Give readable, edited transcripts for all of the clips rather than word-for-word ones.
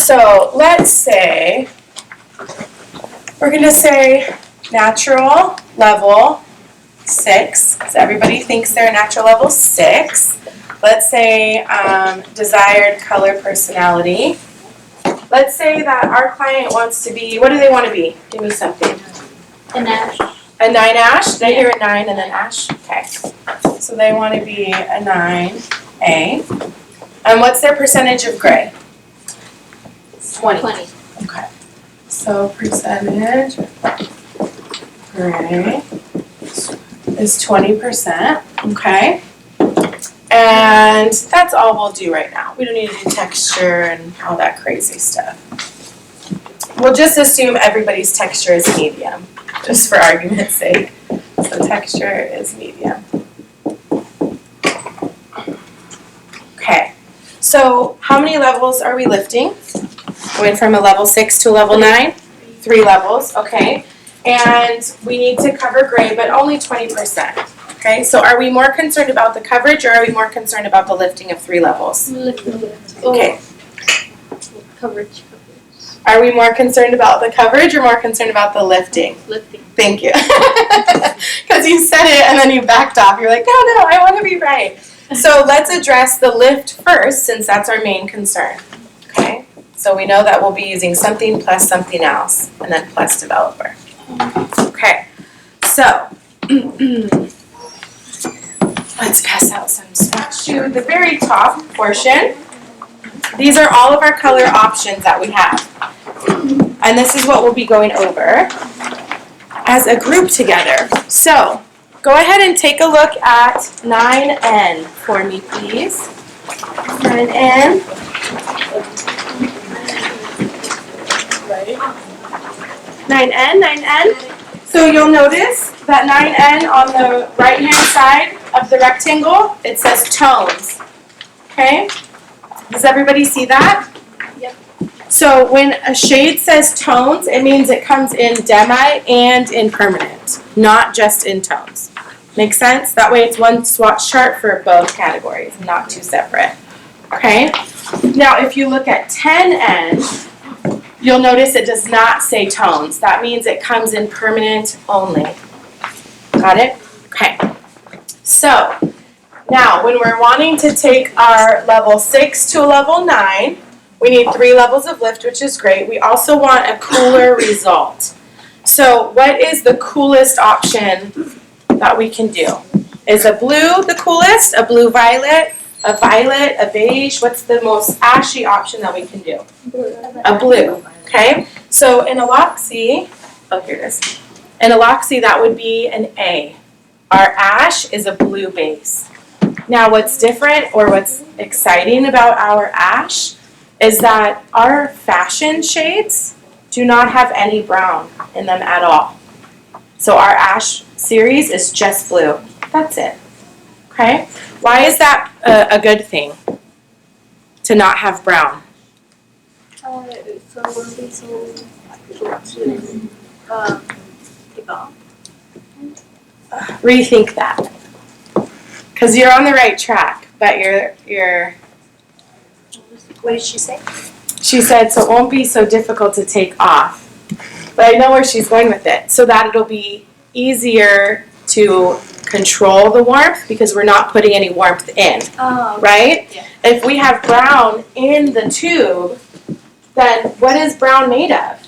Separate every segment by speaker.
Speaker 1: So let's say, we're going to say natural level 6, because everybody thinks they're natural level 6. Let's say desired color personality. Let's say that our client wants to be, what do they want to be? Give me something.
Speaker 2: An ash.
Speaker 1: A 9 ash? Did I hear a 9 and then ash? Okay. So they want to be a 9A. And what's their percentage of gray? 20. Okay. So percentage gray is 20%. Okay. And that's all we'll do right now. We don't need to do texture and all that crazy stuff. We'll just assume everybody's texture is medium, just for argument's sake. So texture is medium. Okay. So how many levels are we lifting? Going from a level 6 to a level 9? 3 levels, okay. And we need to cover gray, but only 20%. Okay, so are we more concerned about the coverage or are we more concerned about the lifting of 3 levels? Okay.
Speaker 2: Coverage.
Speaker 1: Are we more concerned about the coverage or more concerned about the lifting?
Speaker 2: Lifting.
Speaker 1: Thank you. Because you said it and then you backed off. You're like, no, I want to be right. So let's address the lift first since that's our main concern. Okay, so we know that we'll be using something plus something else and then plus developer. Okay, so let's pass out some stuff to the very top portion. These are all of our color options that we have. And this is what we'll be going over as a group together. So, go ahead and take a look at 9N for me, please. 9N. 9N. So you'll notice that 9N on the right-hand side of the rectangle, it says tones. Okay? Does everybody see that?
Speaker 2: Yep.
Speaker 1: So when a shade says tones, it means it comes in demi and in permanent, not just in tones. Make sense? That way it's one swatch chart for both categories, not two separate. Okay? Now if you look at 10N, you'll notice it does not say tones. That means it comes in permanent only. Got it? Okay. So, now when we're wanting to take our level 6 to a level 9, we need 3 levels of lift, which is great. We also want a cooler result. So, what is the coolest option that we can do? Is a blue the coolest? A blue-violet? A violet? A beige? What's the most ashy option that we can do? A blue. Okay? So in Aloxy, oh here it is. In Aloxy that would be an A. Our ash is a blue base. Now what's different or what's exciting about our ash is that our fashion shades do not have any brown in them at all. So our ash series is just blue. That's it. Okay? Why is that a good thing to not have brown?
Speaker 2: So will be so take off.
Speaker 1: Rethink that. Because you're on the right track, but you're
Speaker 2: What did she say?
Speaker 1: She said, so it won't be so difficult to take off. But I know where she's going with it. So that it'll be easier to control the warmth because we're not putting any warmth in.
Speaker 2: Oh.
Speaker 1: Right?
Speaker 2: Yeah.
Speaker 1: If we have brown in the tube, then what is brown made of?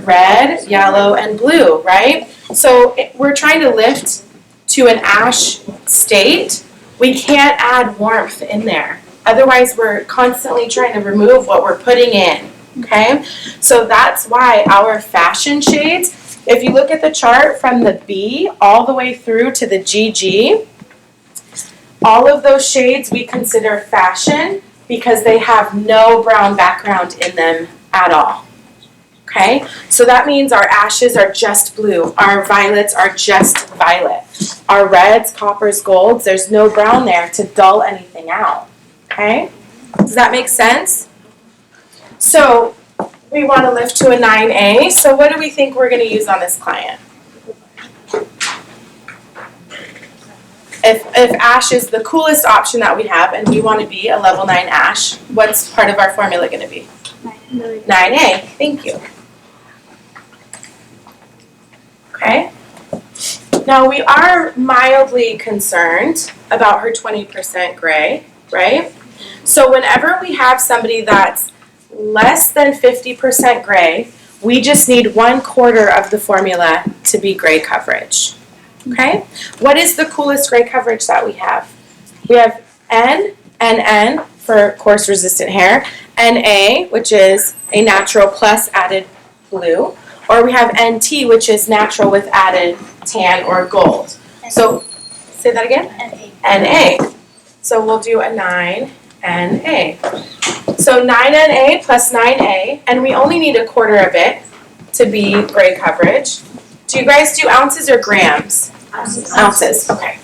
Speaker 1: Red, yellow, and blue, right? So we're trying to lift to an ash state. We can't add warmth in there. Otherwise, we're constantly trying to remove what we're putting in, okay? So that's why our fashion shades, if you look at the chart from the B all the way through to the GG, all of those shades we consider fashion because they have no brown background in them at all. Okay, so that means our ashes are just blue, our violets are just violet, our reds, coppers, golds, there's no brown there to dull anything out. Okay, does that make sense? So we want to lift to a 9A, so what do we think we're going to use on this client? If ash is the coolest option that we have and we want to be a level 9 ash, what's part of our formula going to be?
Speaker 2: 9.
Speaker 1: 9A. Thank you. Okay. Now we are mildly concerned about her 20% gray, right? So whenever we have somebody that's less than 50% gray, we just need 1/4 of the formula to be gray coverage. Okay? What is the coolest gray coverage that we have? We have NN for coarse resistant hair, NA, which is a natural plus added blue, or we have NT, which is natural with added tan or gold. So, say that again? NA. So we'll do a 9NA. So 9NA plus 9A, and we only need 1/4 of it to be gray coverage. Do you guys do ounces or grams? Ounces. Okay.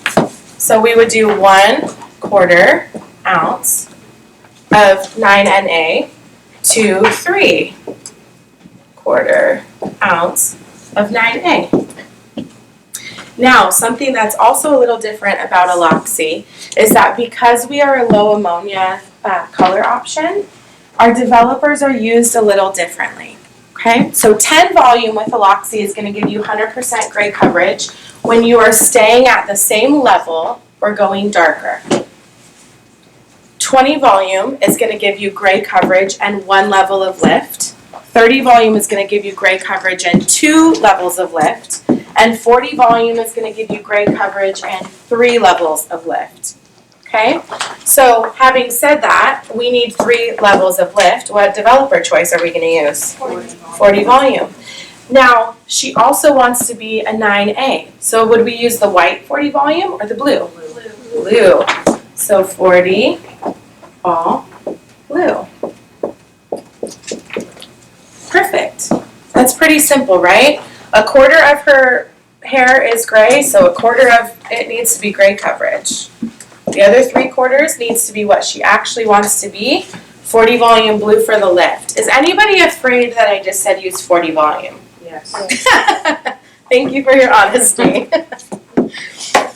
Speaker 1: So we would do 1/4 ounce of 9NA to 3/4 ounce of 9A. Now, something that's also a little different about Aloxi is that because we are a low ammonia color option, our developers are used a little differently. Okay, so 10 volume with Aloxi is going to give you 100% gray coverage when you are staying at the same level or going darker. 20 volume is going to give you gray coverage and 1 level of lift. 30 volume is going to give you gray coverage and 2 levels of lift. And 40 volume is going to give you gray coverage and 3 levels of lift. Okay? So having said that, we need 3 levels of lift. What developer choice are we going to use? 40 volume. Now, she also wants to be a 9A. So would we use the white 40 volume or the blue? Blue. So 40 all blue. Perfect. That's pretty simple, right? 1/4 of her hair is gray, so 1/4 of it needs to be gray coverage. The other 3/4 needs to be what she actually wants to be. 40 volume blue for the lift. Is anybody afraid that I just said use 40 volume?
Speaker 3: Yes.
Speaker 1: Thank you for your honesty.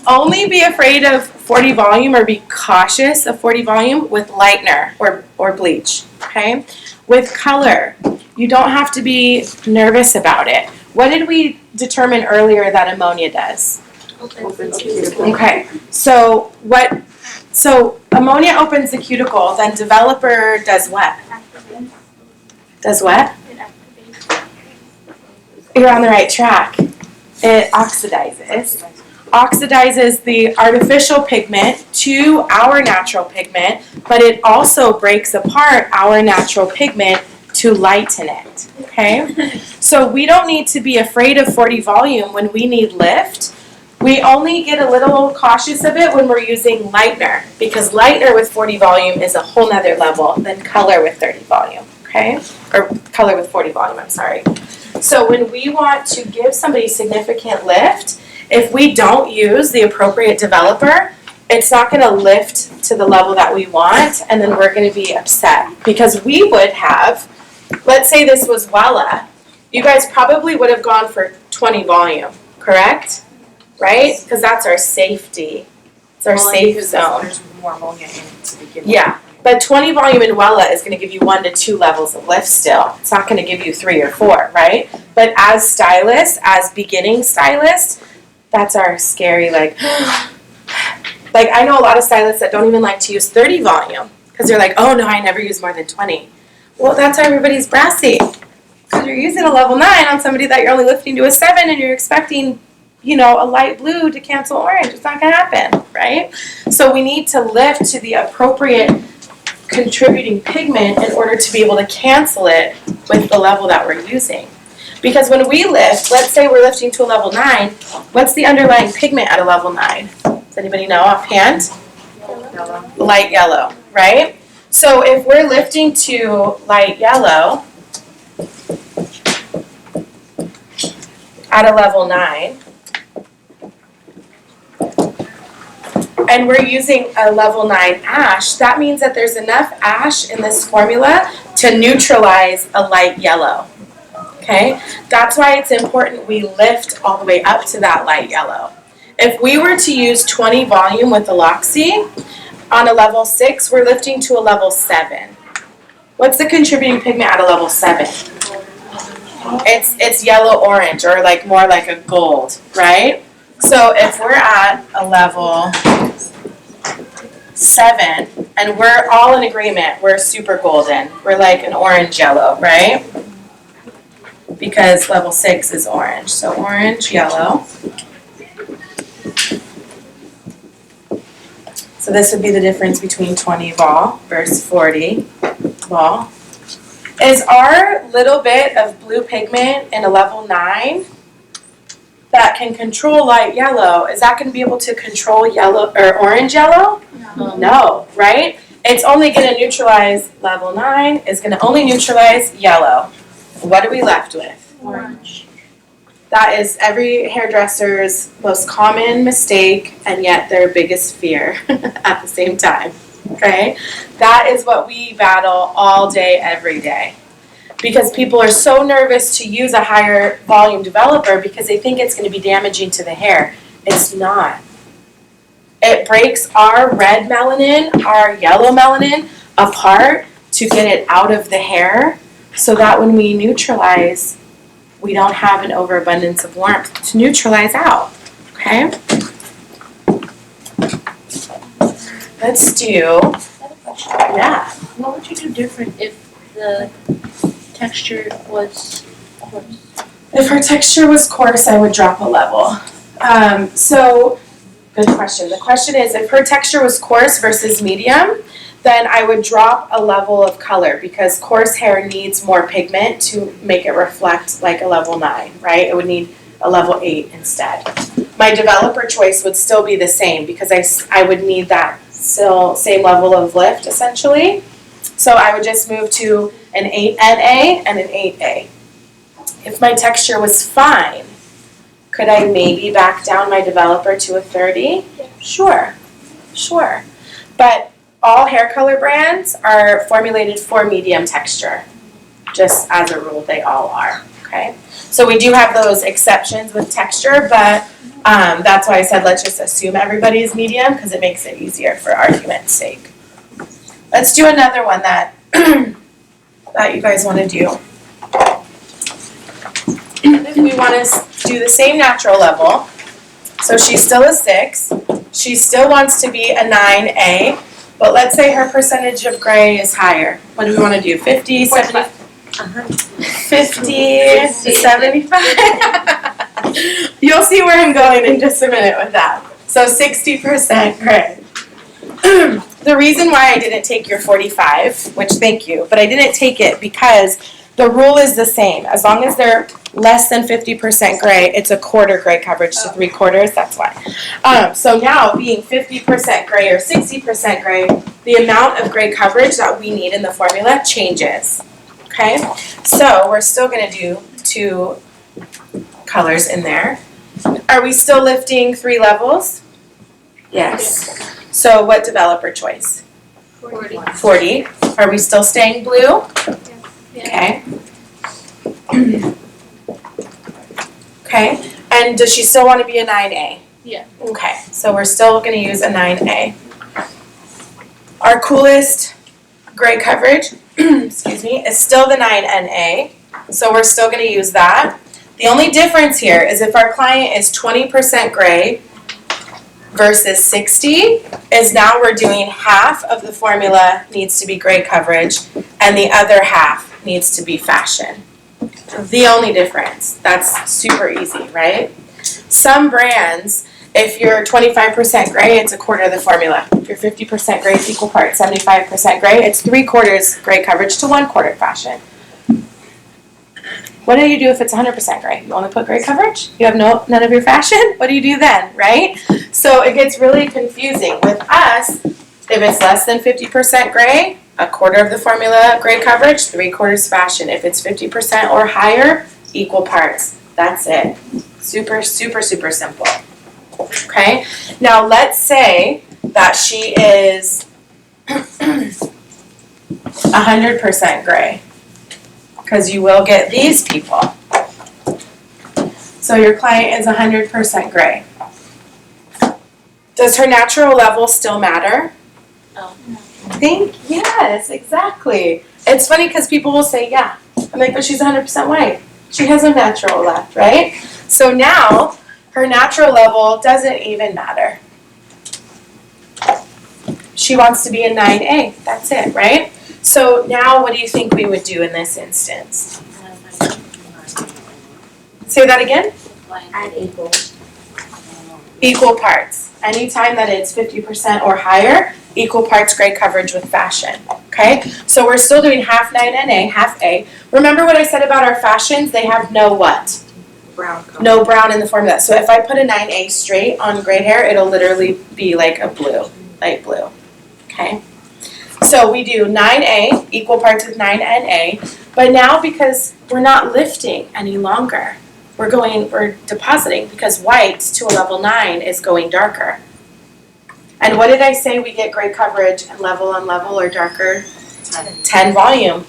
Speaker 1: Only be afraid of 40 volume or be cautious of 40 volume with lightener or bleach, okay? With color, you don't have to be nervous about it. What did we determine earlier that ammonia does? Okay, so ammonia opens the cuticle, then developer does what? Does what? You're on the right track. It oxidizes. Oxidizes the artificial pigment to our natural pigment, but it also breaks apart our natural pigment to lighten it, okay? So we don't need to be afraid of 40 volume when we need lift. We only get a little cautious of it when we're using lightener, because lightener with 40 volume is a whole nother level than color with 30 volume, okay? Or color with 40 volume, I'm sorry. So when we want to give somebody significant lift, if we don't use the appropriate developer, it's not going to lift to the level that we want, and then we're going to be upset. Because we would have, let's say this was Wella, you guys probably would have gone for 20 volume, correct? Right? Because that's our safety. It's our safe zone.
Speaker 3: There's more ammonia in it to begin with.
Speaker 1: Yeah. But 20 volume in Wella is going to give you 1 to 2 levels of lift still. It's not going to give you 3 or 4, right? But as stylists, as beginning stylists, that's our scary, like I know a lot of stylists that don't even like to use 30 volume because they're like, oh no, I never use more than 20. Well, that's why everybody's brassy. Because you're using a level 9 on somebody that you're only lifting to a 7 and you're expecting, a light blue to cancel orange. It's not going to happen, right? So we need to lift to the appropriate contributing pigment in order to be able to cancel it with the level that we're using. Because when we lift, let's say we're lifting to a level 9, what's the underlying pigment at a level 9? Does anybody know offhand?
Speaker 3: Yellow.
Speaker 1: Light yellow, right? So if we're lifting to light yellow at a level 9, and we're using a level 9 ash, that means that there's enough ash in this formula to neutralize a light yellow. Okay? That's why it's important we lift all the way up to that light yellow. If we were to use 20 volume with Aloxi, on a level 6, we're lifting to a level 7. What's the contributing pigment at a level 7? It's yellow-orange, or like more like a gold, right? So if we're at a level 7, and we're all in agreement, we're super golden. We're like an orange-yellow, right? Because level 6 is orange. So orange-yellow. So this would be the difference between 20 vol versus 40 vol. Is our little bit of blue pigment in a level 9 that can control light yellow, is that going to be able to control yellow or orange yellow? No, right? It's only going to neutralize level 9, is going to only neutralize yellow. What are we left with?
Speaker 2: Orange.
Speaker 1: That is every hairdresser's most common mistake, and yet their biggest fear at the same time, okay? That is what we battle all day, every day. Because people are so nervous to use a higher volume developer because they think it's going to be damaging to the hair. It's not. It breaks our red melanin, our yellow melanin apart to get it out of the hair so that when we neutralize, we don't have an overabundance of warmth to neutralize out, okay? Let's do, yeah.
Speaker 4: What would you do different if the texture was coarse?
Speaker 1: If her texture was coarse, I would drop a level. So, good question. The question is, if her texture was coarse versus medium, then I would drop a level of color because coarse hair needs more pigment to make it reflect like a level 9, right? It would need a level 8 instead. My developer choice would still be the same because I would need that still same level of lift essentially. So I would just move to an 8NA and an 8A. If my texture was fine, could I maybe back down my developer to a 30? Sure. But all hair color brands are formulated for medium texture. Just as a rule, they all are, okay? So we do have those exceptions with texture, but that's why I said let's just assume everybody is medium because it makes it easier for argument's sake. Let's do another one that, that you guys want to do. If we want to do the same natural level, so she's still a 6, she still wants to be a 9A, but let's say her percentage of gray is higher. What do we want to do? 50, 70, 50, 75? You'll see where I'm going in just a minute with that. So 60% gray. The reason why I didn't take your 45, which thank you, but I didn't take it because the rule is the same. As long as they're less than 50% gray, it's a quarter gray coverage to 3/4, that's why. So now being 50% gray or 60% gray, the amount of gray coverage that we need in the formula changes. Okay, so we're still going to do 2 colors in there. Are we still lifting 3 levels? Yes. So what developer choice? 40. Are we still staying blue? Okay. Okay. And does she still want to be a 9A?
Speaker 4: Yeah.
Speaker 1: Okay. So we're still going to use a 9A. Our coolest gray coverage, excuse me, is still the 9NA. So we're still going to use that. The only difference here is if our client is 20% gray versus 60, is now we're doing half of the formula needs to be gray coverage and the other half needs to be fashion. The only difference. That's super easy, right? Some brands, if you're 25% gray, it's a quarter of the formula. If you're 50% gray, it's equal parts 75% gray. It's 3/4 gray coverage to 1/4 fashion. What do you do if it's 100% gray? You only put gray coverage? You have none of your fashion? What do you do then, right? So it gets really confusing. With us, if it's less than 50% gray, a quarter of the formula gray coverage, 3/4 fashion. If it's 50% or higher, equal parts. That's it. Super, super, super simple. Okay? Now let's say that she is 100% gray. Because you will get these people. So your client is 100% gray. Does her natural level still matter?
Speaker 4: Oh.
Speaker 1: Yes, exactly. It's funny because people will say, yeah. I'm like, but she's 100% white. She has no natural left, right? So now, her natural level doesn't even matter. She wants to be a 9A. That's it, right? So now what do you think we would do in this instance? Say that again?
Speaker 2: Add equal.
Speaker 1: Equal parts. Anytime that it's 50% or higher, equal parts gray coverage with fashion. Okay? So we're still doing half 9NA, half A. Remember what I said about our fashions? They have no what?
Speaker 3: Brown color.
Speaker 1: No brown in the formula. So if I put a 9A straight on gray hair, it'll literally be like a blue, light blue. Okay? So we do 9A, equal parts with 9NA. But now because we're not lifting any longer, we're depositing because white to a level 9 is going darker. And what did I say we get gray coverage and level on level or darker? 10 volume.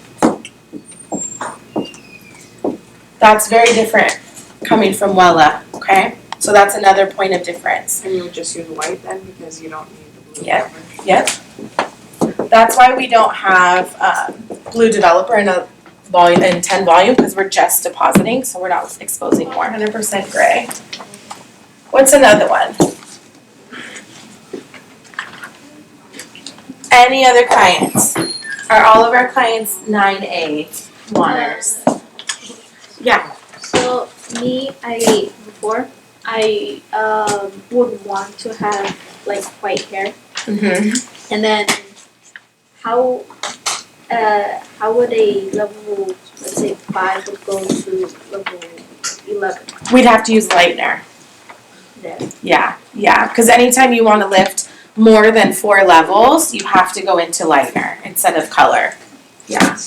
Speaker 1: That's very different coming from Wella, okay? So that's another point of difference.
Speaker 3: And you would just use white then because you don't need the blue
Speaker 1: Yep.
Speaker 3: coverage?
Speaker 1: Yep. That's why we don't have blue developer in a volume in 10 volume because we're just depositing, so we're not exposing more. 100% gray. What's another one? Any other clients? Are all of our clients 9A wanners? Yeah.
Speaker 4: So me, before I would want to have like white hair,
Speaker 1: Mm-hmm.
Speaker 4: and then how would a level, let's say 5 would go to level 11
Speaker 1: We'd have to use lightener.
Speaker 4: there?
Speaker 1: Yeah, because anytime you want to lift more than 4 levels, you have to go into lightener instead of color. Yeah.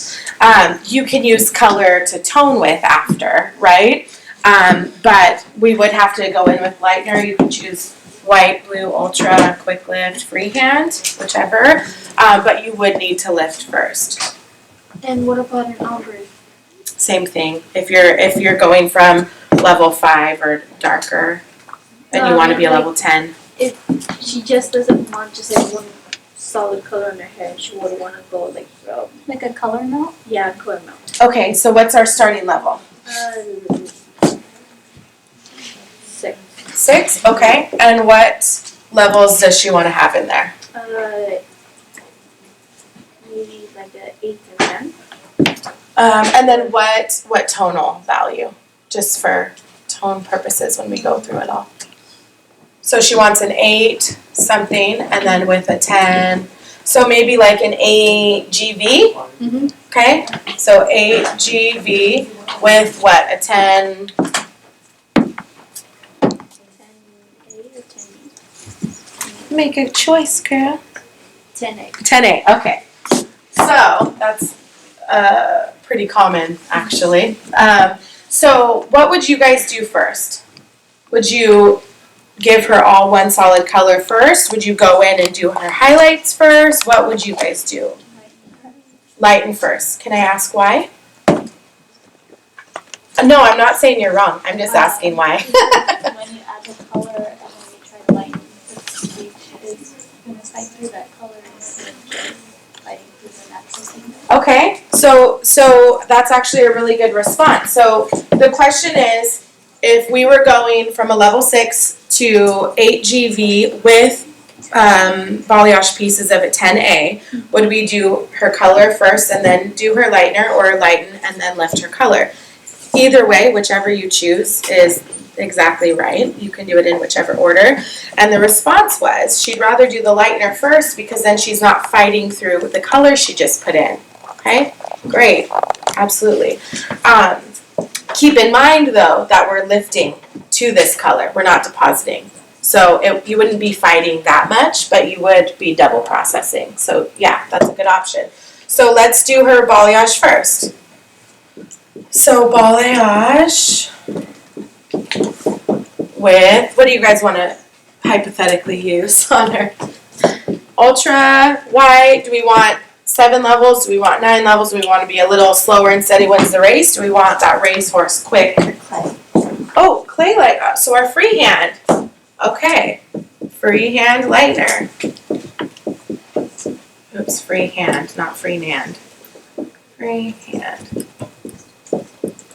Speaker 1: You can use color to tone with after, right? But we would have to go in with lightener. You can choose white, blue, ultra, quick lift, freehand, whichever. But you would need to lift first.
Speaker 4: And what about an ombre?
Speaker 1: Same thing. If you're going from level 5 or darker, and you want to be a level 10.
Speaker 4: If she just doesn't want just like one solid color in her hair, she would want to go
Speaker 2: Like a color note?
Speaker 4: yeah, color mount.
Speaker 1: Okay, so what's our starting level?
Speaker 4: 6.
Speaker 1: 6, okay. And what levels does she want to have in there?
Speaker 4: Maybe like a 8 and 10.
Speaker 1: And then what tonal value? Just for tone purposes when we go through it all. So she wants an 8 something and then with a 10. So maybe like an 8 GV?
Speaker 4: Mm-hmm.
Speaker 1: Okay? So 8 GV with what? A 10?
Speaker 4: 10A or 10B?
Speaker 1: Make a choice, girl.
Speaker 4: 10A.
Speaker 1: 10A, okay. So that's pretty common, actually. So what would you guys do first? Would you give her all one solid color first? Would you go in and do her highlights first? What would you guys do? Lighten first. Can I ask why? No, I'm not saying you're wrong. I'm just asking why.
Speaker 2: When you add the color and then you try to lighten, the bleach is going to fight through that color instead of just fighting through the natural thing.
Speaker 1: Okay, so that's actually a really good response. So the question is, if we were going from a level 6 to 8 GV with balayage pieces of a 10A, would we do her color first and then do her lightener, or lighten and then lift her color? Either way, whichever you choose is exactly right. You can do it in whichever order. And the response was she'd rather do the lightener first because then she's not fighting through the color she just put in. Okay? Great. Absolutely. Keep in mind, though, that we're lifting to this color. We're not depositing. So you wouldn't be fighting that much, but you would be double processing. So, yeah, that's a good option. So let's do her balayage first. So balayage with, what do you guys want to hypothetically use on her? Ultra white, do we want 7 levels? Do we want 9 levels? Do we want to be a little slower and steady wins the race? Do we want that racehorse quick?
Speaker 2: Clay.
Speaker 1: Oh, clay light. So our freehand. Okay. Freehand lightener. Oops, freehand, not freehand. Freehand.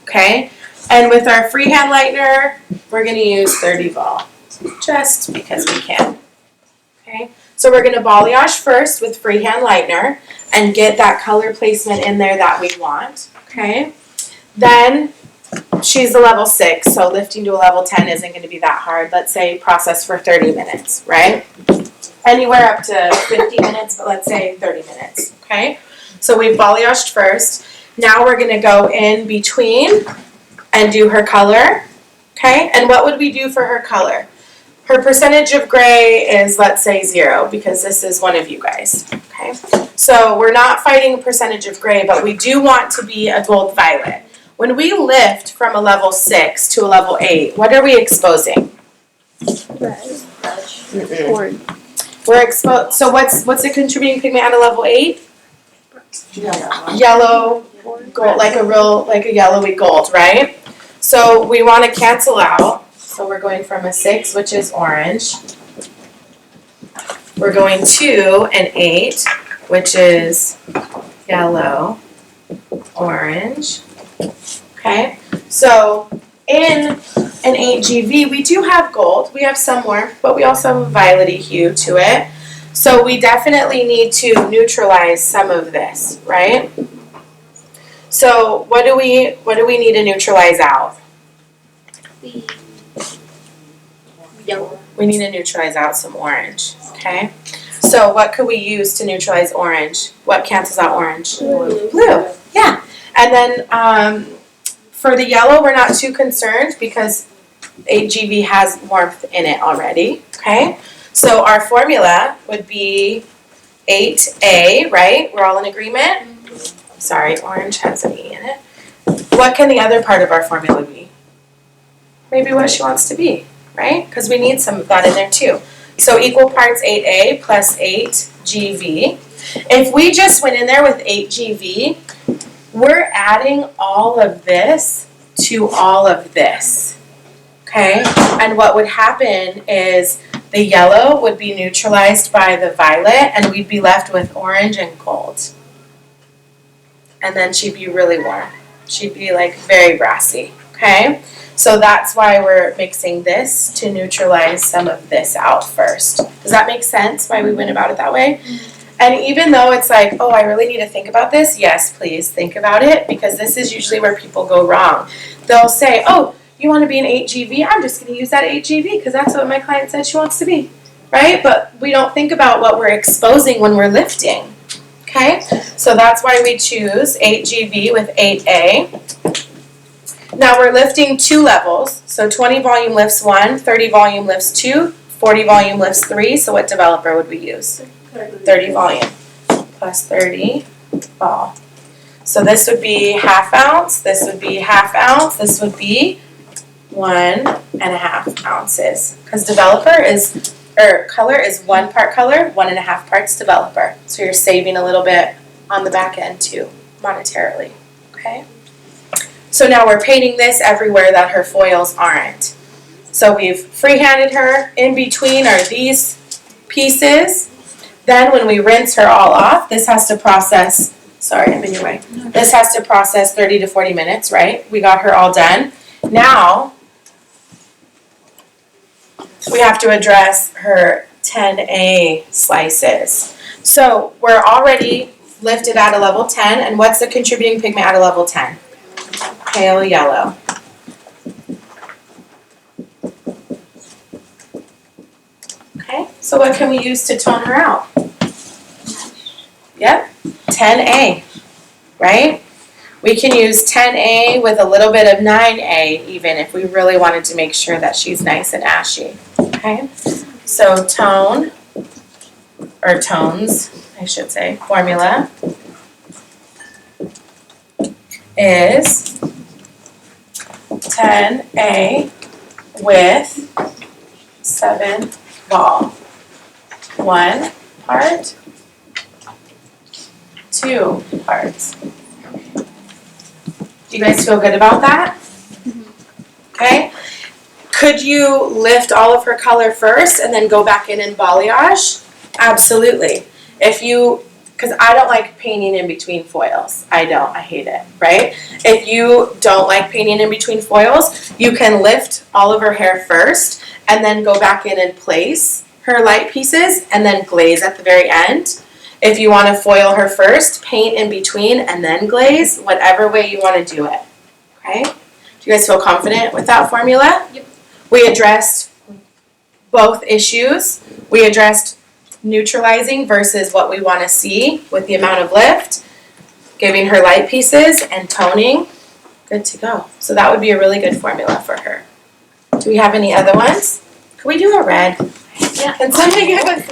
Speaker 1: Okay, and with our freehand lightener, we're going to use 30 vol, just because we can. Okay, so we're going to balayage first with freehand lightener and get that color placement in there that we want. Okay, then she's a level 6, so lifting to a level 10 isn't going to be that hard. Let's say process for 30 minutes, right? Anywhere up to 50 minutes, but let's say 30 minutes, okay? So we've balayaged first. Now we're going to go in between and do her color, okay? And what would we do for her color? Her percentage of gray is, let's say, 0, because this is one of you guys, okay? So we're not fighting a percentage of gray, but we do want to be a gold violet. When we lift from a level 6 to a level 8, what are we exposing?
Speaker 4: Red.
Speaker 1: Orange. We're exposed. So what's the contributing pigment at a level 8? Yellow, gold, like a yellowy gold, right? So we want to cancel out. So we're going from a 6, which is orange. We're going to an 8, which is yellow, orange. Okay, so in an 8GV, we do have gold. We have some more, but we also have a violet-y hue to it. So we definitely need to neutralize some of this, right? So what do we need to neutralize out?
Speaker 4: The yellow.
Speaker 1: We need to neutralize out some orange, okay? So what could we use to neutralize orange? What cancels out orange? Blue, yeah. And then for the yellow, we're not too concerned because 8GV has warmth in it already, okay? So our formula would be 8A, right? We're all in agreement? Sorry, orange has an E in it. What can the other part of our formula be? Maybe what she wants to be, right? Because we need some of that in there too. So equal parts 8A plus 8GV. If we just went in there with 8GV, we're adding all of this to all of this, okay? And what would happen is the yellow would be neutralized by the violet, and we'd be left with orange and gold. And then she'd be really warm. She'd be like very brassy, okay? So that's why we're mixing this to neutralize some of this out first. Does that make sense why we went about it that way? And even though it's like, oh, I really need to think about this, yes, please think about it, because this is usually where people go wrong. They'll say, oh, you want to be an 8GV? I'm just going to use that 8GV because that's what my client said she wants to be, right? But we don't think about what we're exposing when we're lifting, okay? So that's why we choose 8GV with 8A. Now we're lifting 2 levels, so 20 volume lifts 1, 30 volume lifts 2, 40 volume lifts 3, so what developer would we use? 30 volume plus 30 vol. So this would be ½ ounce, this would be ½ ounce, this would be 1.5 ounces. Because color is 1 part color, 1.5 parts developer. So you're saving a little bit on the back end too, monetarily, okay? So now we're painting this everywhere that her foils aren't. So we've freehanded her. In between are these pieces. Then when we rinse her all off, this has to process, sorry, I'm in your way. This has to process 30 to 40 minutes, right? We got her all done. Now, we have to address her 10A slices. So we're already lifted at a level 10, and what's the contributing pigment at a level 10? Pale yellow. Okay, so what can we use to tone her out? Yep, 10A, right? We can use 10A with a little bit of 9A even if we really wanted to make sure that she's nice and ashy, okay? So tone, or tones, I should say, formula is 10A with 7 vol. 1 part, 2 parts. Do you guys feel good about that? Okay. Could you lift all of her color first and then go back in and balayage? Absolutely. If you because I don't like painting in between foils. I don't. I hate it, right? If you don't like painting in between foils, you can lift all of her hair first and then go back in and place her light pieces and then glaze at the very end. If you want to foil her first, paint in between and then glaze, whatever way you want to do it. Okay? Do you guys feel confident with that formula?
Speaker 4: Yep.
Speaker 1: We addressed both issues. We addressed neutralizing versus what we want to see with the amount of lift, giving her light pieces, and toning. Good to go. So that would be a really good formula for her. Do we have any other ones? Can we do a red?
Speaker 4: Yeah.
Speaker 1: Can somebody give us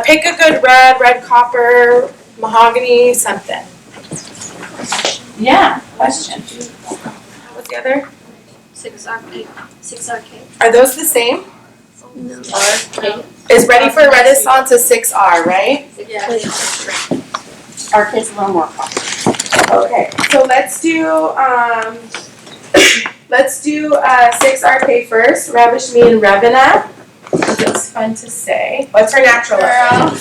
Speaker 1: pick a good red copper, mahogany, something. Yeah, question. What's the other?
Speaker 4: 6RK.
Speaker 1: Are those the same?
Speaker 4: No.
Speaker 1: Is Ready for Renaissance a 6R, right?
Speaker 4: Yeah.
Speaker 5: Our kids a little more complicated.
Speaker 1: Okay, so let's do 6RK first. Ravish me and Revina. It's fun to say. What's her natural level?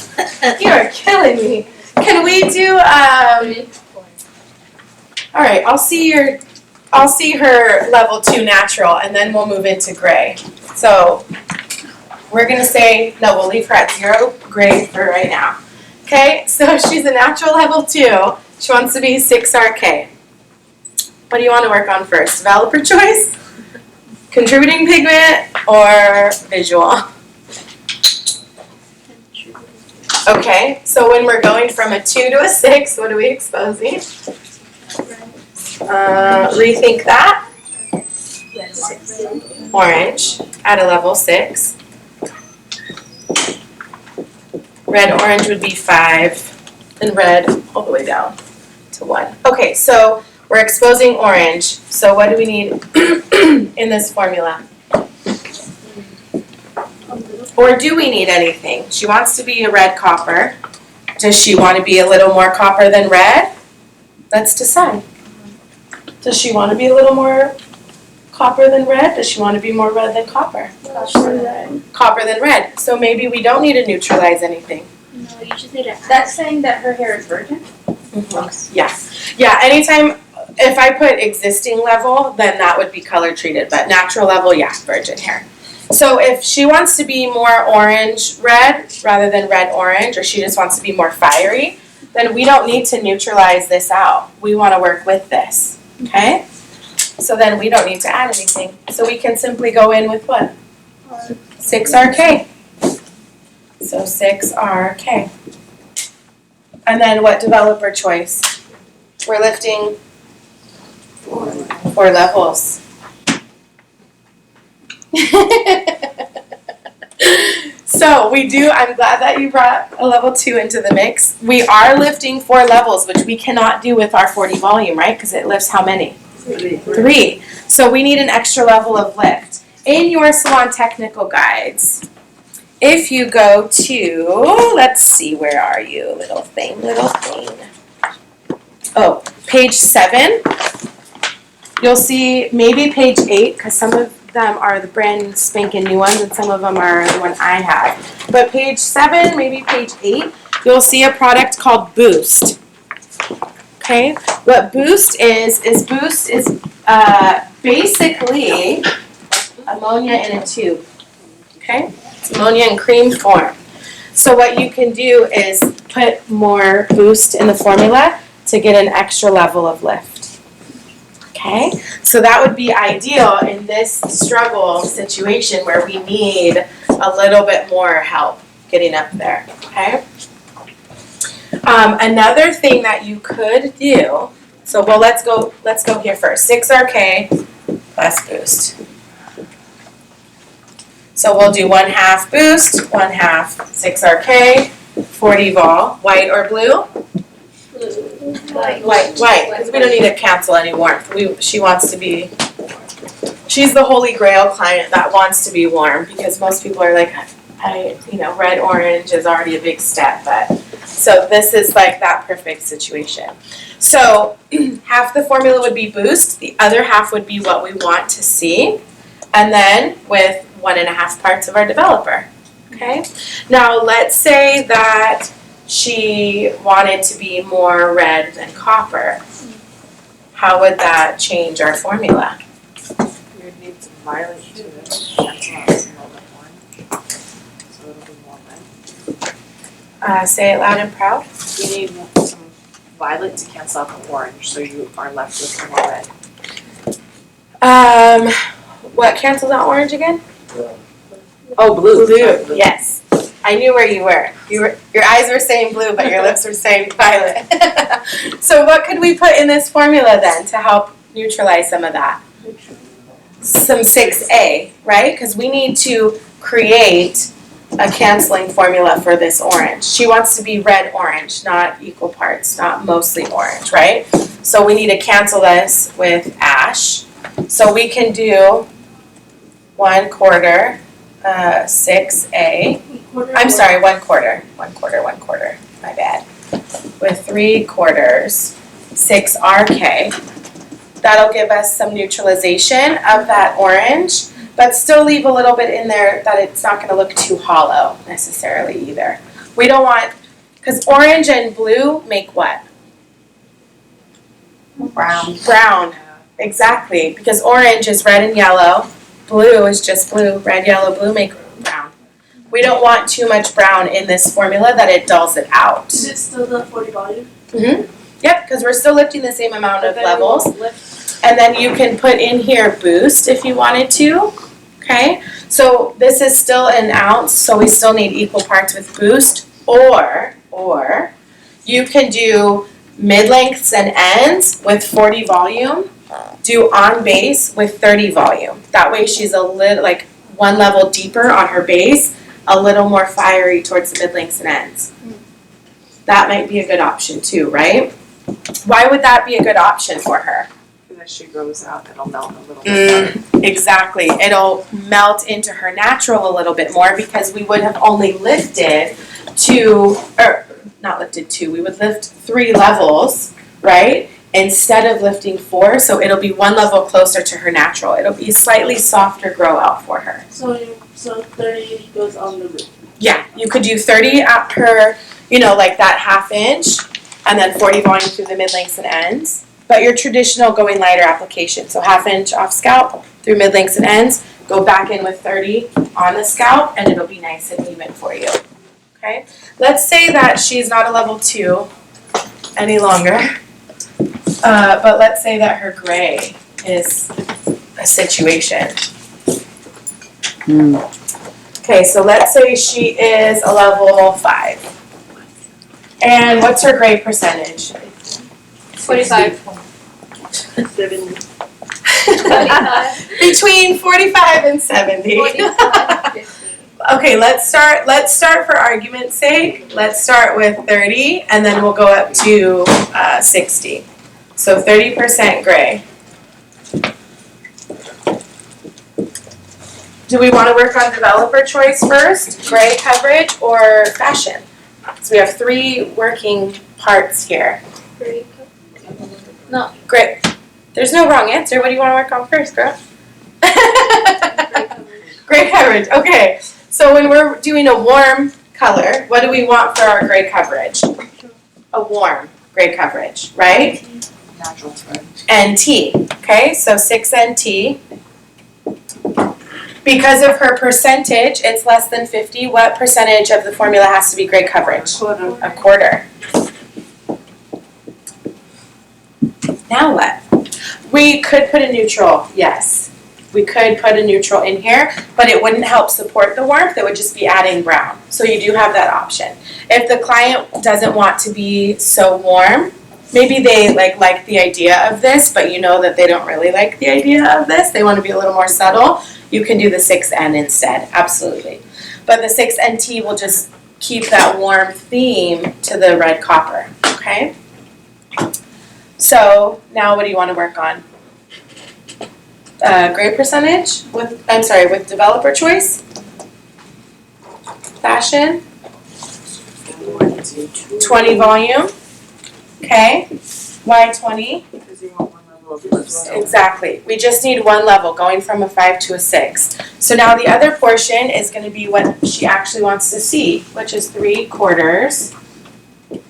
Speaker 1: You are killing me. Can we do all right, I'll see her level 2 natural and then we'll move into gray. So we're gonna say no, we'll leave her at 0 gray for right now. Okay, so she's a natural level 2. She wants to be 6RK. What do you want to work on first? Developer choice? Contributing pigment or visual? Okay, so when we're going from a 2 to a 6, what are we exposing? Rethink that. Orange at a level 6. Red, orange would be 5, and red all the way down to 1. Okay, so we're exposing orange. So what do we need in this formula? Or do we need anything? She wants to be a red copper. Does she want to be a little more copper than red? Let's decide. Does she want to be a little more copper than red? Does she want to be more red than copper? Copper than red. So maybe we don't need to neutralize anything.
Speaker 4: No, you just need a
Speaker 5: That's saying that her hair is virgin?
Speaker 1: Yeah. Yeah, anytime, if I put existing level, then that would be color treated. But natural level, yeah, virgin hair. So if she wants to be more orange-red rather than red-orange, or she just wants to be more fiery, then we don't need to neutralize this out. We want to work with this, okay? So then we don't need to add anything. So we can simply go in with what? 6RK. So 6RK. And then what developer choice? We're lifting 4 levels. So we do, I'm glad that you brought a level 2 into the mix. We are lifting 4 levels, which we cannot do with our 40 volume, right? Because it lifts how many? 3. So we need an extra level of lift. In your salon technical guides, if you go to, let's see, where are you? Little thing. Oh, page 7. You'll see maybe page 8, because some of them are the brand spanking new ones and some of them are the one I have. But page 7, maybe page 8, you'll see a product called Boost. Okay, what Boost is basically ammonia in a tube. Okay, it's ammonia in cream form. So what you can do is put more Boost in the formula to get an extra level of lift. Okay, so that would be ideal in this struggle situation where we need a little bit more help getting up there. Okay. Another thing that you could do. So well, let's go here first. 6RK plus Boost. So we'll do 1/2 Boost, 1/2 6RK, 40 vol, white or blue. White, because we don't need to cancel any warmth. She wants to be, she's the holy grail client that wants to be warm because most people are like, red, orange is already a big step, but, so this is like that perfect situation. So half the formula would be Boost, the other half would be what we want to see, and then with 1.5 parts of our developer, okay? Now let's say that she wanted to be more red than copper, how would that change our formula?
Speaker 3: You would need some violet to cancel out some of the orange. So it'll be more red.
Speaker 1: Say it loud and proud.
Speaker 3: You need some violet to cancel out the orange, so you are left with more red.
Speaker 1: What cancels out orange again?
Speaker 3: Oh, blue.
Speaker 1: Blue, yes. I knew where you were. Your eyes were saying blue, but your lips were saying violet. So what could we put in this formula then to help neutralize some of that? Some 6A, right? Because we need to create a canceling formula for this orange. She wants to be red-orange, not equal parts, not mostly orange, right? So we need to cancel this with ash. So we can do 1/4 6A. I'm sorry, 1/4. 1/4. My bad. With 3/4 6RK. That'll give us some neutralization of that orange, but still leave a little bit in there that it's not going to look too hollow necessarily either. We don't want, because orange and blue make what?
Speaker 5: Brown.
Speaker 1: Brown. Exactly, because orange is red and yellow, blue is just blue, red, yellow, blue make brown. We don't want too much brown in this formula that it dulls it out.
Speaker 4: Is it still the 40 volume?
Speaker 1: Yep, because we're still lifting the same amount of levels. And then you can put in here boost if you wanted to, okay? So this is still an ounce, so we still need equal parts with boost, or you can do mid-lengths and ends with 40 volume, do on base with 30 volume. That way she's a little, like one level deeper on her base, a little more fiery towards the mid-lengths and ends. That might be a good option too, right? Why would that be a good option for her?
Speaker 3: As she grows out, it'll melt a little bit better.
Speaker 1: Exactly. It'll melt into her natural a little bit more because we would have only lifted we would lift 3 levels, right? Instead of lifting 4, so it'll be 1 level closer to her natural. It'll be a slightly softer grow out for her.
Speaker 4: So 30 goes on the roof.
Speaker 1: Yeah, you could do 30 at her, like that 1/2 inch, and then 40 volume through the mid-lengths and ends. But your traditional going lighter application, so 1/2 inch off scalp through mid-lengths and ends, go back in with 30 on the scalp, and it'll be nice and even for you. Okay? Let's say that she's not a level 2 any longer, but let's say that her gray is a situation. Okay, so let's say she is a level 5. And what's her gray percentage?
Speaker 4: 45. 70. 25.
Speaker 1: Between 45 and 70.
Speaker 4: 45, 50.
Speaker 1: Okay, let's start for argument's sake. Let's start with 30 and then we'll go up to 60. So 30% gray. Do we want to work on developer choice first, gray coverage, or fashion? So we have 3 working parts here.
Speaker 4: Great.
Speaker 1: Great. There's no wrong answer. What do you want to work on first, girl? Gray coverage. Okay. So when we're doing a warm color, what do we want for our gray coverage? A warm gray coverage, right?
Speaker 3: Natural thread.
Speaker 1: NT. Okay, so 6 NT. Because of her percentage, it's less than 50. What percentage of the formula has to be gray coverage? A quarter. Now what? We could put a neutral, yes. We could put a neutral in here, but it wouldn't help support the warmth. It would just be adding brown. So you do have that option. If the client doesn't want to be so warm, maybe they like the idea of this, but you know that they don't really like the idea of this. They want to be a little more subtle. You can do the 6N instead, absolutely. But the 6NT will just keep that warm theme to the red copper, okay? So now what do you want to work on? Gray percentage with developer choice? Fashion? 20 volume? Okay. Why 20?
Speaker 3: Because you want 1 level of lips.
Speaker 1: Exactly. We just need 1 level, going from a 5 to a 6. So now the other portion is going to be what she actually wants to see, which is 3/4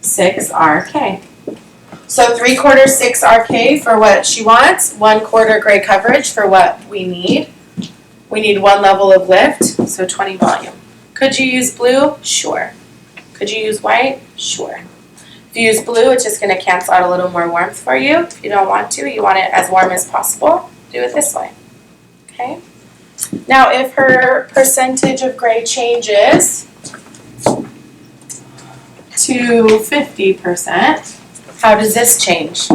Speaker 1: 6RK. So 3/4 6RK for what she wants, 1/4 gray coverage for what we need. We need 1 level of lift, so 20 volume. Could you use blue? Sure. Could you use white? Sure. If you use blue, it's just going to cancel out a little more warmth for you. If you don't want to, you want it as warm as possible, do it this way. Okay? Now, if her percentage of gray changes to 50%, how does this change?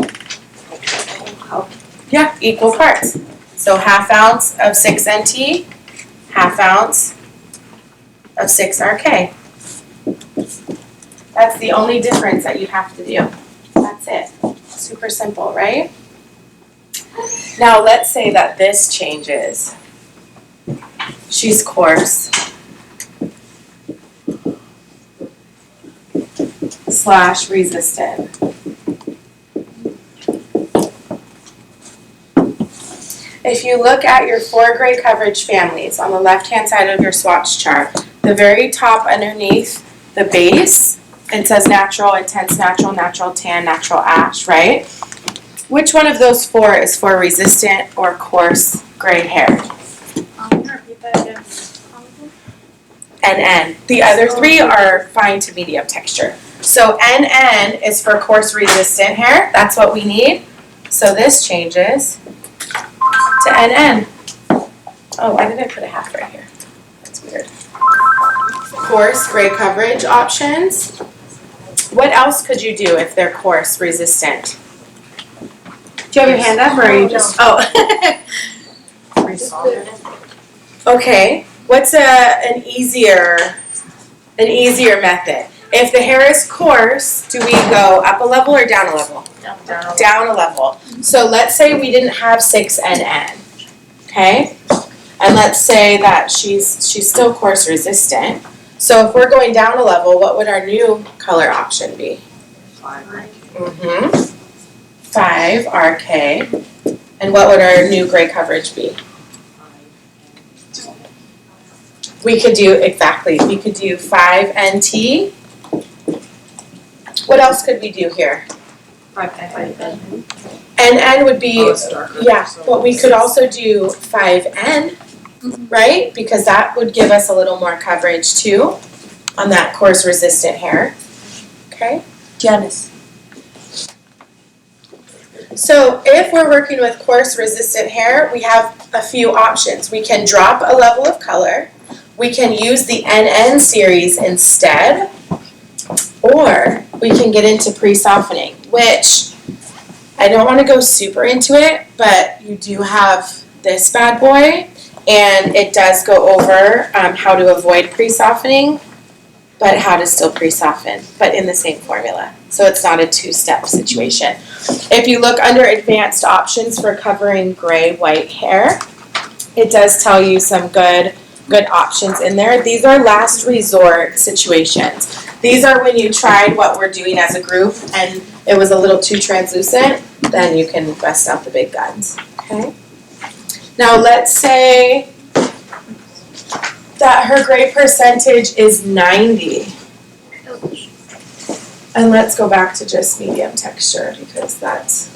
Speaker 1: Yeah, equal parts. So 1/2 ounce of 6NT, 1/2 ounce of 6RK. That's the only difference that you have to do. That's it. Super simple, right? Now let's say that this changes. She's coarse. / resistant. If you look at your 4 gray coverage families on the left-hand side of your swatch chart, the very top underneath the base, it says natural, intense natural, natural tan, natural ash, right? Which one of those 4 is for resistant or coarse gray hair?
Speaker 2: Repeat that again.
Speaker 1: NN. The other 3 are fine to medium texture. So NN is for coarse resistant hair. That's what we need. So this changes to NN. Oh, why did I put a 1/2 right here? That's weird. Coarse gray coverage options. What else could you do if they're coarse resistant? Do you have your hand up or are you just, oh. Okay, what's an easier method? If the hair is coarse, do we go up a level or down a level? Down a level. So let's say we didn't have 6NN, okay? And let's say that she's still coarse resistant. So if we're going down a level, what would our new color option be? 5RK. And what would our new gray coverage be? We could do 5NT. What else could we do here?
Speaker 3: 5N.
Speaker 1: NN would be,
Speaker 3: Oh, it's darker.
Speaker 1: yeah,
Speaker 3: So
Speaker 1: but we could also do 5N, right? Because that would give us a little more coverage too on that coarse resistant hair. Okay? Janice. So if we're working with coarse resistant hair, we have a few options. We can drop a level of color. We can use the NN series instead. Or we can get into pre-softening, which I don't want to go super into it, but you do have this bad boy, and it does go over how to avoid pre-softening, but how to still pre-soften, but in the same formula. So it's not a 2-step situation. If you look under advanced options for covering gray, white hair, it does tell you some good options in there. These are last resort situations. These are when you tried what we're doing as a group and it was a little too translucent, then you can bust out the big guns, okay? Now let's say that her gray percentage is 90. And let's go back to just medium texture because that's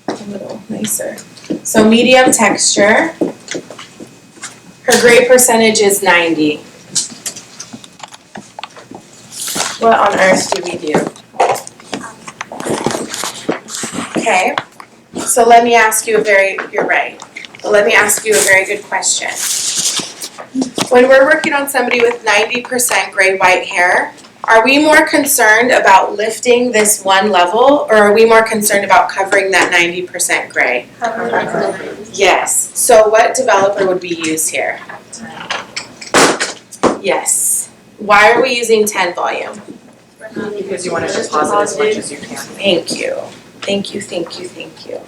Speaker 1: a little nicer. So medium texture, her gray percentage is 90. What on earth do we do? Okay, so let me ask you you're right, but let me ask you a very good question. When we're working on somebody with 90% gray white hair, are we more concerned about lifting this 1 level or are we more concerned about covering that 90% gray? Yes, so what developer would we use here? Yes. Why are we using 10 volume?
Speaker 3: Because you want to deposit as much as you can.
Speaker 1: Thank you. Thank you, thank you, thank you.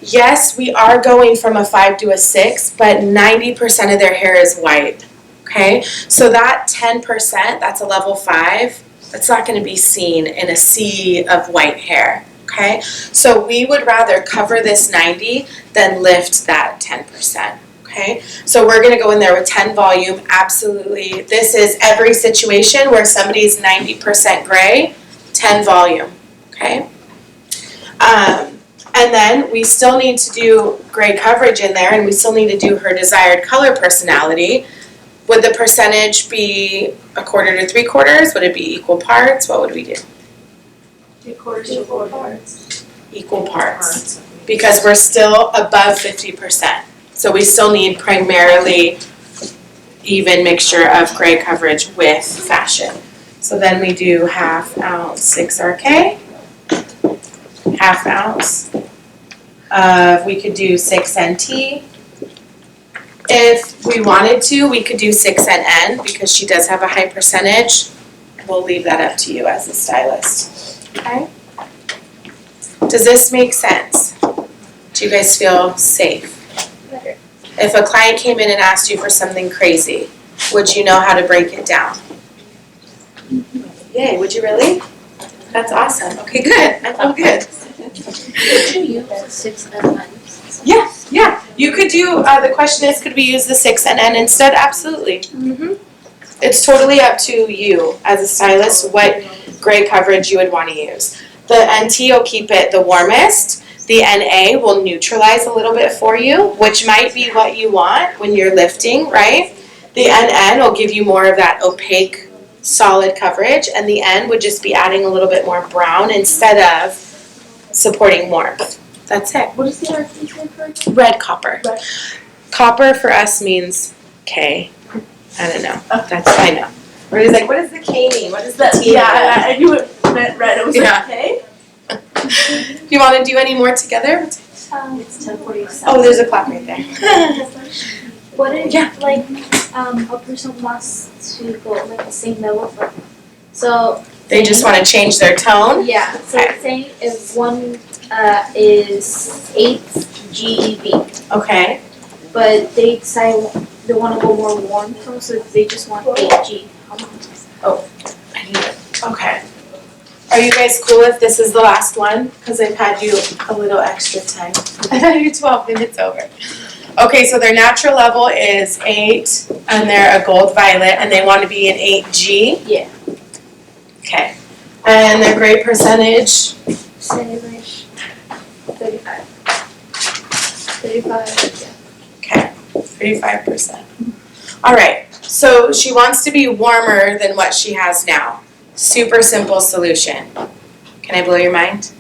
Speaker 1: Yes, we are going from a 5 to a 6, but 90% of their hair is white, okay? So that 10%, that's a level 5, that's not going to be seen in a sea of white hair, okay? So we would rather cover this 90 than lift that 10%, Okay, so we're gonna go in there with 10 volume, absolutely. This is every situation where somebody's 90% gray, 10 volume, okay? And then we still need to do gray coverage in there, and we still need to do her desired color personality. Would the percentage be 1/4 to 3/4? Would it be equal parts? What would we do?
Speaker 3: 3/4 to 4 parts.
Speaker 1: Equal parts. Because we're still above 50%. So we still need primarily even mixture of gray coverage with fashion. So then we do 1/2 ounce 6RK, 1/2 ounce of, we could do 6NT. If we wanted to, we could do 6NN because she does have a high percentage. We'll leave that up to you as a stylist. Okay? Does this make sense? Do you guys feel safe?
Speaker 4: Better.
Speaker 1: If a client came in and asked you for something crazy, would you know how to break it down? Yay, would you really? That's awesome. Okay, good. I feel good.
Speaker 4: Could you use 6 and 9?
Speaker 1: Yeah. You could do, the question is, could we use the 6NN instead? Absolutely. It's totally up to you as a stylist what gray coverage you would want to use. The NT will keep it the warmest. The NA will neutralize a little bit for you, which might be what you want when you're lifting, right? The NN will give you more of that opaque, solid coverage, and the N would just be adding a little bit more brown instead of supporting warmth. That's it.
Speaker 4: What is the RT stand for?
Speaker 1: Red copper.
Speaker 4: Red.
Speaker 1: Copper for us means K. I don't know. That's I know. We're just like, what does the K mean? What does the T mean?
Speaker 3: I knew it meant red. It was
Speaker 1: Yeah.
Speaker 3: okay.
Speaker 1: Do you want to do any more together?
Speaker 2: It's 10:47.
Speaker 1: Oh, there's a clock right there.
Speaker 2: What if
Speaker 1: Yeah.
Speaker 2: like a person wants to go like the same level for so
Speaker 1: They just want to change their tone.
Speaker 2: yeah, so
Speaker 1: Okay.
Speaker 2: saying if one is 8 GEV,
Speaker 1: Okay.
Speaker 2: but they decide they want to go more warm tone, so they just want 8G. How much?
Speaker 1: I need it. Okay. Are you guys cool if this is the last one? Because I've had you a little extra time. I've had you 12 minutes over. Okay, so their natural level is 8, and they're a gold violet, and they want to be an 8G?
Speaker 2: Yeah.
Speaker 1: Okay. And their gray percentage?
Speaker 2: Say like 35. 35, yeah.
Speaker 1: Okay, 35%. All right, so she wants to be warmer than what she has now. Super simple solution. Can I blow your mind?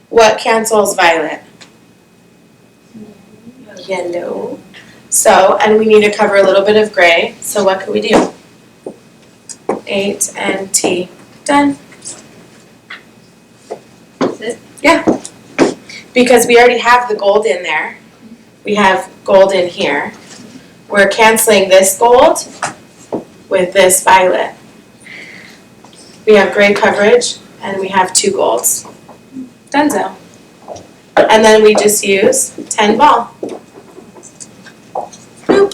Speaker 1: What cancels violet? Yellow. So, and we need to cover a little bit of gray, so what could we do? 8 and T. Done.
Speaker 2: That's it?
Speaker 1: Yeah. Because we already have the gold in there. We have gold in here. We're canceling this gold with this violet. We have gray coverage, and we have 2 golds. Donezo. And then we just use 10 ball. Boop.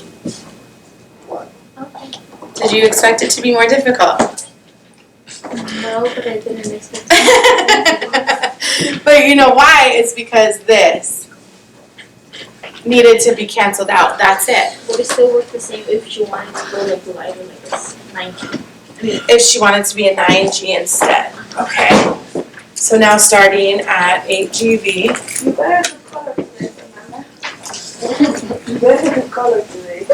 Speaker 2: Okay.
Speaker 1: Did you expect it to be more difficult?
Speaker 2: No, but I didn't expect
Speaker 1: But you know why? It's because this needed to be canceled out. That's it.
Speaker 2: Would it still work the same if she wanted to go like lighter, like this 19?
Speaker 1: If she wanted to be a 9G instead. Okay. So now starting at 8GV.
Speaker 3: You better have color today, Fernanda. You better have color today.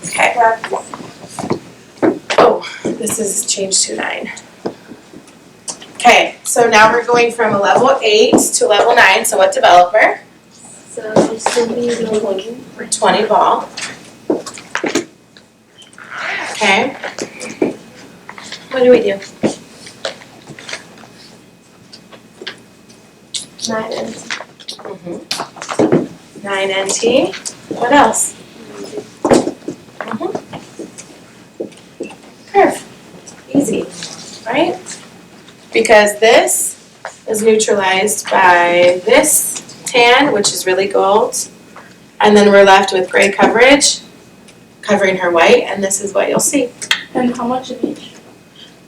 Speaker 1: Okay.
Speaker 3: Practice.
Speaker 1: Oh, this is changed to 9. Okay, so now we're going from a level 8 to level 9. So what developer?
Speaker 2: So it's still be the
Speaker 1: For 20 ball. Okay. What do we do?
Speaker 2: 9 and
Speaker 1: 9 NT. What else? Curve. Easy, right? Because this is neutralized by this tan, which is really gold. And then we're left with gray coverage, covering her white, and this is what you'll see.
Speaker 3: And how much of each?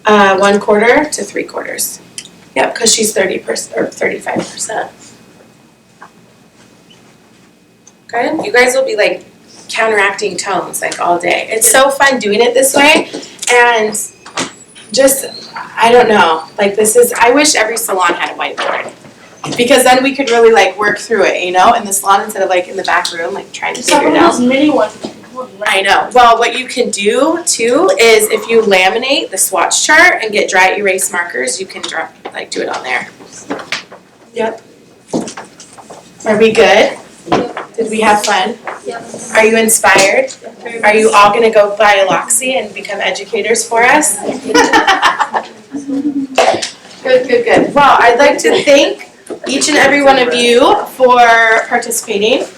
Speaker 1: 1/4 to 3/4. Yep, because she's 30% or 35%. Okay, you guys will be like counteracting tones like all day. It's so fun doing it this way, and just, I don't know, like this is, I wish every salon had a whiteboard, because then we could really like work through it, you know, in the salon instead of like in the back room, like trying to figure it out.
Speaker 6: Those mini ones.
Speaker 1: I know. Well, what you can do too is if you laminate the swatch chart and get dry erase markers, you can draw, like do it on there. Yep. Are we good? Did we have fun?
Speaker 4: Yep.
Speaker 1: Are you inspired? Are you all going to go buy a Loxy and become educators for us? Good, good, good. Well, I'd like to thank each and every one of you for participating.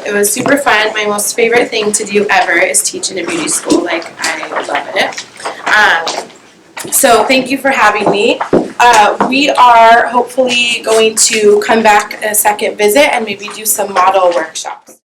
Speaker 1: It was super fun. My most favorite thing to do ever is teach in a beauty school. Like, I love it. So thank you for having me. We are hopefully going to come back a second visit and maybe do some model workshops.